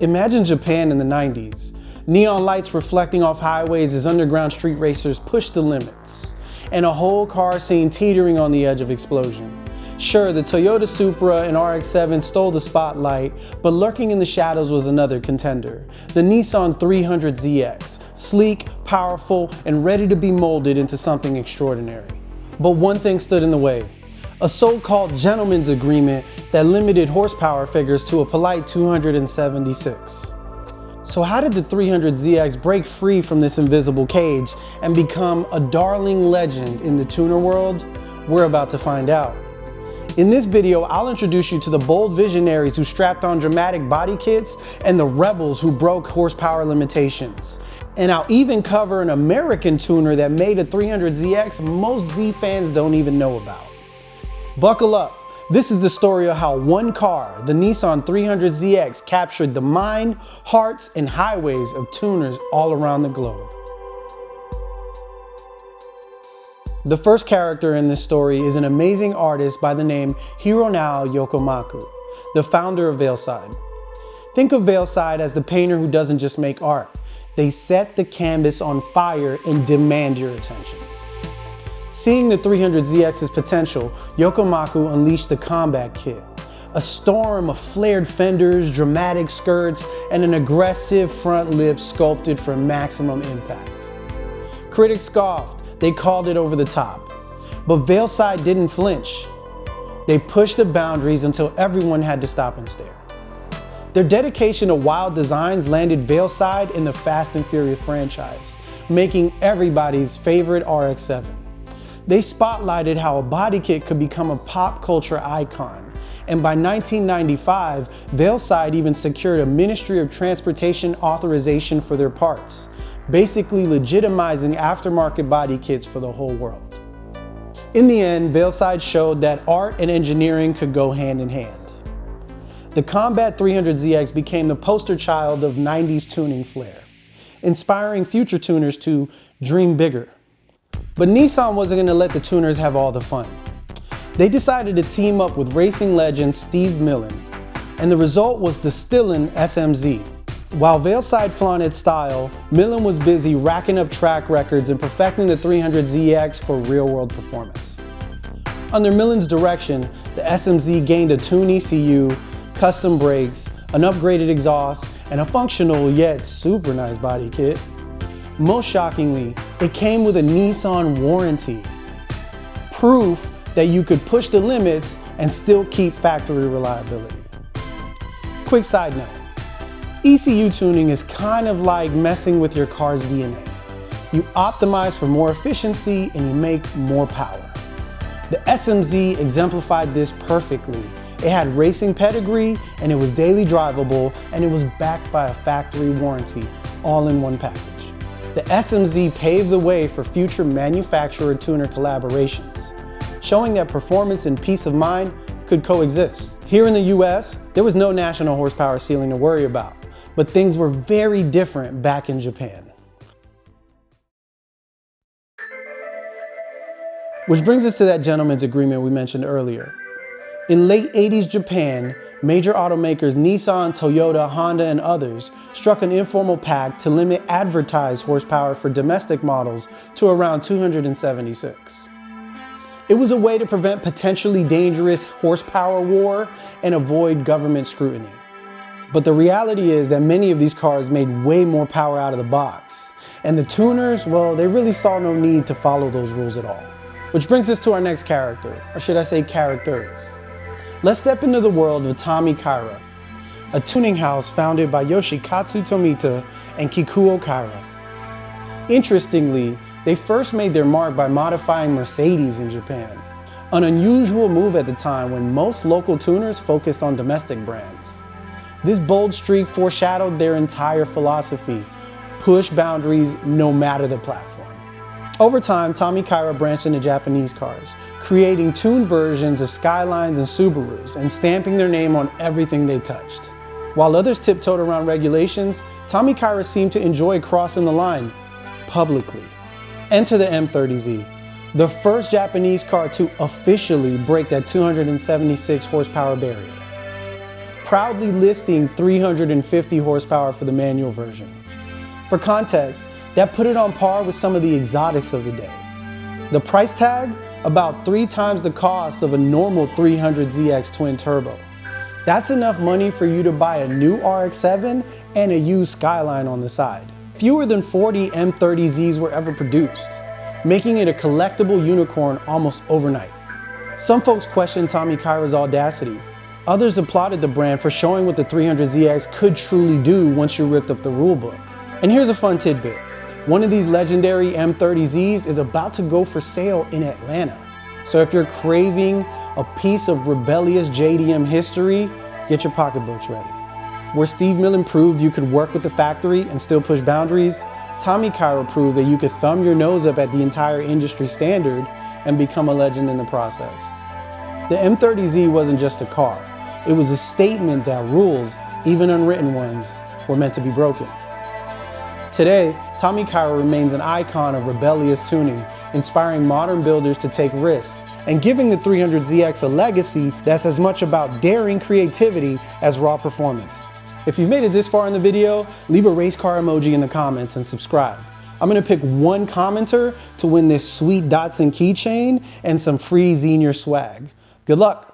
Imagine Japan in the 90s. Neon lights reflecting off highways as underground street racers push the limits, and a whole car scene teetering on the edge of explosion. Sure, the Toyota Supra and RX-7 stole the spotlight, but lurking in the shadows was another contender, the Nissan 300ZX, sleek, powerful, and ready to be molded into something extraordinary. But one thing stood in the way, a so-called gentleman's agreement that limited horsepower figures to a polite 276. So how did the 300ZX break free from this invisible cage and become a darling legend in the tuner world? We're about to find out. In this video, I'll introduce you to the bold visionaries who strapped on dramatic body kits and the rebels who broke horsepower limitations. And I'll even cover an American tuner that made a 300ZX most Z fans don't even know about. Buckle up. This is the story of how one car, the Nissan 300ZX, captured the mind, hearts, and highways of tuners all around the globe. The first character in this story is an amazing artist by the name Hironao Yokomaku, the founder of VeilSide. Think of VeilSide as the painter who doesn't just make art. They set the canvas on fire and demand your attention. Seeing the 300ZX's potential, Yokomaku unleashed the Combat Kit, a storm of flared fenders, dramatic skirts, and an aggressive front lip sculpted for maximum impact. Critics scoffed. They called it over the top. But VeilSide didn't flinch. They pushed the boundaries until everyone had to stop and stare. Their dedication to wild designs landed VeilSide in the Fast and Furious franchise, making everybody's favorite RX-7. They spotlighted how a body kit could become a pop culture icon. And by 1995, VeilSide even secured a Ministry of Transportation authorization for their parts, basically legitimizing aftermarket body kits for the whole world. In the end, VeilSide showed that art and engineering could go hand in hand. The Combat 300ZX became the poster child of 90s tuning flair, inspiring future tuners to dream bigger. But Nissan wasn't going to let the tuners have all the fun. They decided to team up with racing legend Steve Millen, and the result was the Stillen SMZ. While VeilSide flaunted style, Millen was busy racking up track records and perfecting the 300ZX for real-world performance. Under Millen's direction, the SMZ gained a tuned ECU, custom brakes, an upgraded exhaust, and a functional yet super nice body kit. Most shockingly, it came with a Nissan warranty, proof that you could push the limits and still keep factory reliability. Quick side note. ECU tuning is kind of like messing with your car's DNA. You optimize for more efficiency and you make more power. The SMZ exemplified this perfectly. It had racing pedigree and it was daily drivable and it was backed by a factory warranty, all in one package. The SMZ paved the way for future manufacturer-tuner collaborations, showing that performance and peace of mind could coexist. Here in the US, there was no national horsepower ceiling to worry about. But things were very different back in Japan. Which brings us to that gentleman's agreement we mentioned earlier. In late 80s Japan, major automakers Nissan, Toyota, Honda, and others struck an informal pact to limit advertised horsepower for domestic models to around 276. It was a way to prevent potentially dangerous horsepower war and avoid government scrutiny. But the reality is that many of these cars made way more power out of the box. And the tuners, well, they really saw no need to follow those rules at all. Which brings us to our next character, or should I say characters. Let's step into the world of Tommy Kaira, a tuning house founded by Yoshikatsu Tomita and Kikuo Kaira. Interestingly, they first made their mark by modifying Mercedes in Japan, an unusual move at the time when most local tuners focused on domestic brands. This bold streak foreshadowed their entire philosophy: push boundaries no matter the platform. Over time, Tommy Kaira branched into Japanese cars, creating tuned versions of Skylines and Subarus and stamping their name on everything they touched. While others tiptoed around regulations, Tommy Kaira seemed to enjoy crossing the line publicly. Enter the M30Z, the first Japanese car to officially break that 276 horsepower barrier. proudly listing 350 horsepower for the manual version. For context, that put it on par with some of the exotics of the day. The price tag, about 3 times the cost of a normal 300ZX twin turbo. That's enough money for you to buy a new RX-7 and a used Skyline on the side. Fewer than 40 M30Zs were ever produced, making it a collectible unicorn almost overnight. Some folks questioned Tommy Kaira's audacity. Others applauded the brand for showing what the 300ZX could truly do once you ripped up the rulebook. And here's a fun tidbit. One of these legendary M30Zs is about to go for sale in Atlanta. So if you're craving a piece of rebellious JDM history, get your pocketbooks ready. Where Steve Millen proved you could work with the factory and still push boundaries, Tommy Kaira proved that you could thumb your nose up at the entire industry standard and become a legend in the process. The M30Z wasn't just a car. It was a statement that rules, even unwritten ones, were meant to be broken. Today, Tommy Kaira remains an icon of rebellious tuning, inspiring modern builders to take risks, and giving the 300ZX a legacy that's as much about daring creativity as raw performance. If you've made it this far in the video, leave a race car emoji in the comments and subscribe. I'm gonna pick one commenter to win this sweet Datsun keychain and some free Xenier swag. Good luck.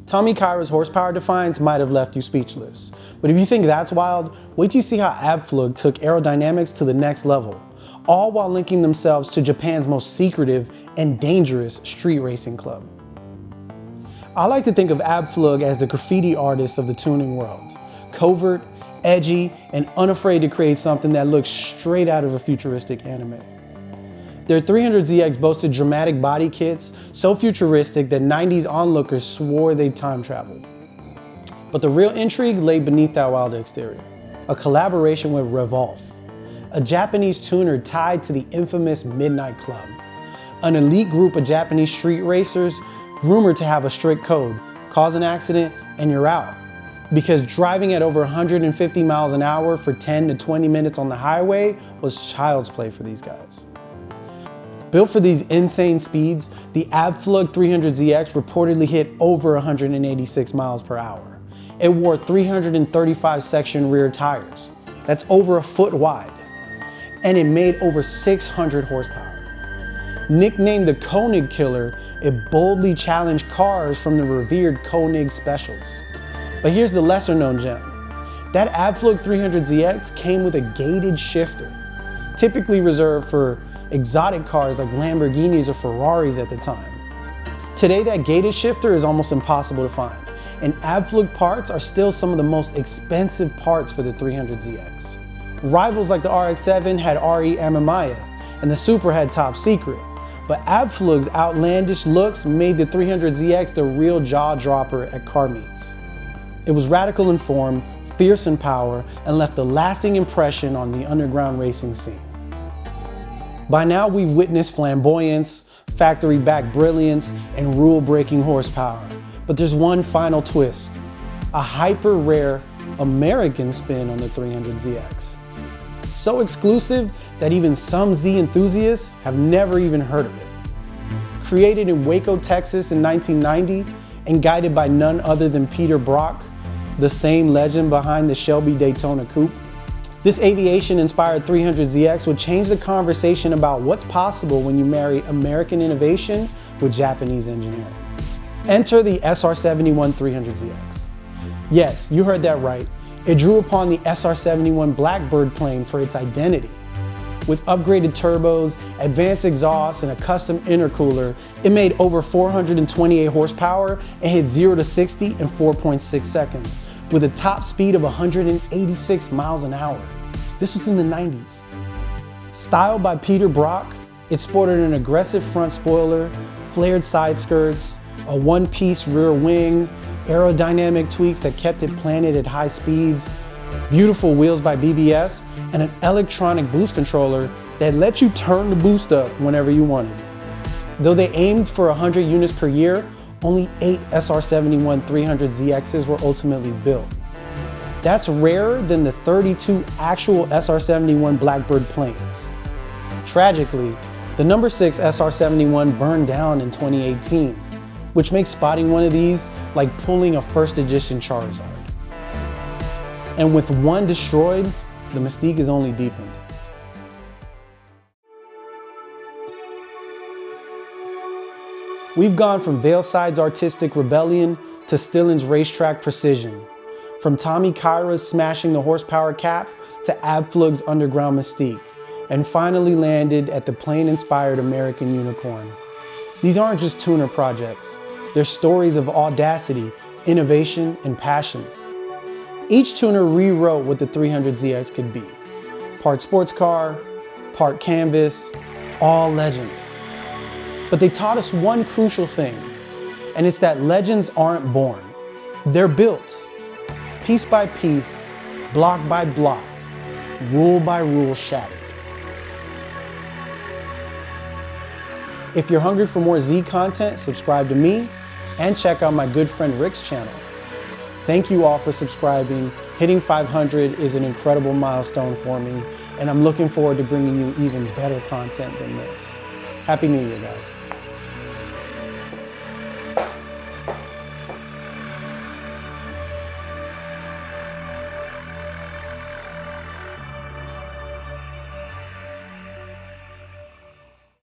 Tommy Kaira's horsepower defiance might have left you speechless. But if you think that's wild, wait till you see how Abflug took aerodynamics to the next level, all while linking themselves to Japan's most secretive and dangerous street racing club. I like to think of Abflug as the graffiti artist of the tuning world. Covert, edgy, and unafraid to create something that looks straight out of a futuristic anime. Their 300ZX boasted dramatic body kits, so futuristic that 90s onlookers swore they'd time traveled. But the real intrigue lay beneath that wild exterior. A collaboration with Revolve, a Japanese tuner tied to the infamous Midnight Club, an elite group of Japanese street racers rumored to have a strict code: cause an accident and you're out. Because driving at over 150 miles an hour for 10 to 20 minutes on the highway was child's play for these guys. Built for these insane speeds, the Abflug 300ZX reportedly hit over 186 miles per hour. It wore 335 section rear tires. That's over a foot wide. And it made over 600 horsepower. Nicknamed the Koenig Killer, it boldly challenged cars from the revered Koenig Specials. But here's the lesser known gem. That Abflug 300ZX came with a gated shifter, typically reserved for exotic cars like Lamborghinis or Ferraris at the time. Today, that gated shifter is almost impossible to find, and Abflug parts are still some of the most expensive parts for the 300ZX. Rivals like the RX-7 had RE Amamiya, and the Supra had Top Secret, but Abflug's outlandish looks made the 300ZX the real jaw-dropper at car meets. It was radical in form, fierce in power, and left a lasting impression on the underground racing scene. By now, we've witnessed flamboyance, factory-backed brilliance, and rule-breaking horsepower. But there's one final twist: a hyper-rare American spin on the 300ZX. So exclusive that even some Z enthusiasts have never even heard of it. Created in Waco, Texas in 1990, and guided by none other than Peter Brock, the same legend behind the Shelby Daytona Coupe, this aviation-inspired 300ZX would change the conversation about what's possible when you marry American innovation with Japanese engineering. Enter the SR-71 300ZX. Yes, you heard that right. It drew upon the SR-71 Blackbird plane for its identity. With upgraded turbos, advanced exhausts, and a custom intercooler, it made over 428 horsepower and hit 0 to 60 in 4.6 seconds. With a top speed of 186 miles an hour. This was in the 90s. Styled by Peter Brock, it sported an aggressive front spoiler, flared side skirts, a one-piece rear wing, aerodynamic tweaks that kept it planted at high speeds, beautiful wheels by BBS, and an electronic boost controller that let you turn the boost up whenever you wanted. Though they aimed for 100 units per year, only 8 SR-71 300ZXs were ultimately built. That's rarer than the 32 actual SR-71 Blackbird planes. Tragically, the number 6 SR-71 burned down in 2018, which makes spotting one of these like pulling a first edition Charizard. And with one destroyed, the mystique is only deepened. We've gone from VeilSide's artistic rebellion to Stillen's racetrack precision. From Tommy Kaira's smashing the horsepower cap to Abflug's underground mystique, and finally landed at the plane-inspired American unicorn. These aren't just tuner projects. They're stories of audacity, innovation, and passion. Each tuner rewrote what the 300ZX could be. Part sports car, part canvas, all legend. But they taught us one crucial thing, and it's that legends aren't born. They're built, piece by piece, block by block, rule by rule shattered. If you're hungry for more Z content, subscribe to me and check out my good friend Rick's channel. Thank you all for subscribing. Hitting 500 is an incredible milestone for me, and I'm looking forward to bringing you even better content than this. Happy New Year, guys.